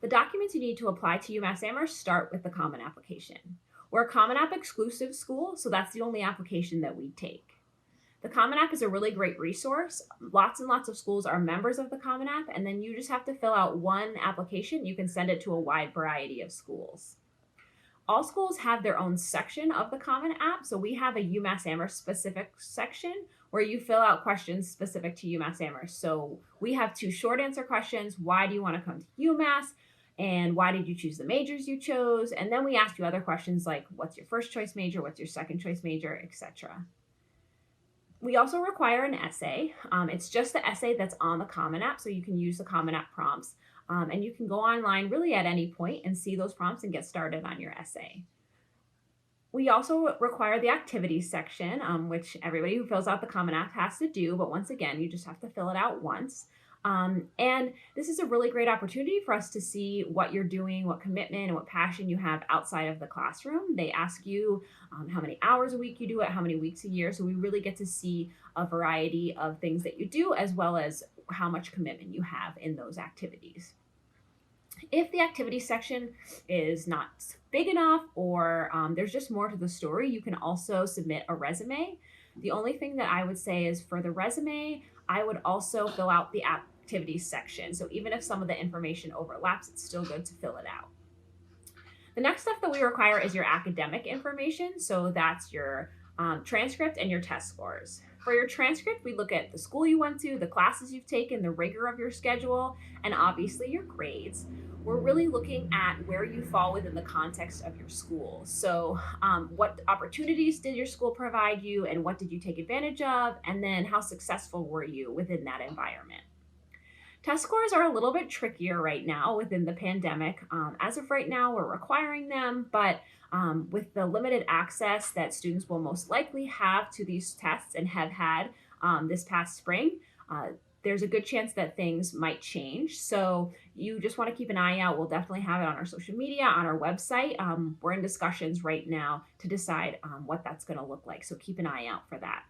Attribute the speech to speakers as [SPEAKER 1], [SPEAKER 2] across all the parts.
[SPEAKER 1] The documents you need to apply to UMass Amherst start with the Common Application. We're a Common App exclusive school, so that's the only application that we take. The Common App is a really great resource. Lots and lots of schools are members of the Common App, and then you just have to fill out one application. You can send it to a wide variety of schools. All schools have their own section of the Common App, so we have a UMass Amherst specific section where you fill out questions specific to UMass Amherst. So we have 2 short answer questions. Why do you want to come to UMass? And why did you choose the majors you chose? And then we ask you other questions like, what's your first choice major? What's your second choice major, etc. We also require an essay. It's just the essay that's on the Common App, so you can use the Common App prompts. And you can go online really at any point and see those prompts and get started on your essay. We also require the activities section, which everybody who fills out the Common App has to do, but once again, you just have to fill it out once. And this is a really great opportunity for us to see what you're doing, what commitment and what passion you have outside of the classroom. They ask you how many hours a week you do it, how many weeks a year. So we really get to see a variety of things that you do, as well as how much commitment you have in those activities. If the activity section is not big enough or there's just more to the story, you can also submit a resume. The only thing that I would say is for the resume, I would also fill out the activities section. So even if some of the information overlaps, it's still good to fill it out. The next stuff that we require is your academic information. So that's your transcript and your test scores. For your transcript, we look at the school you went to, the classes you've taken, the rigor of your schedule, and obviously your grades. We're really looking at where you fall within the context of your school. So what opportunities did your school provide you, and what did you take advantage of? And then how successful were you within that environment? Test scores are a little bit trickier right now within the pandemic. As of right now, we're requiring them, but with the limited access that students will most likely have to these tests and have had this past spring, there's a good chance that things might change. So you just want to keep an eye out. We'll definitely have it on our social media, on our website. We're in discussions right now to decide what that's going to look like. So keep an eye out for that.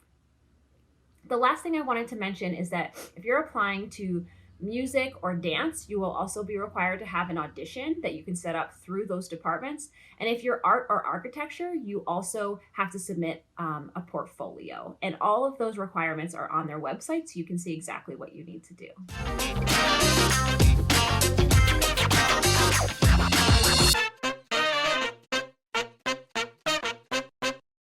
[SPEAKER 1] The last thing I wanted to mention is that if you're applying to music or dance, you will also be required to have an audition that you can set up through those departments. And if you're art or architecture, you also have to submit a portfolio. And all of those requirements are on their website, so you can see exactly what you need to do.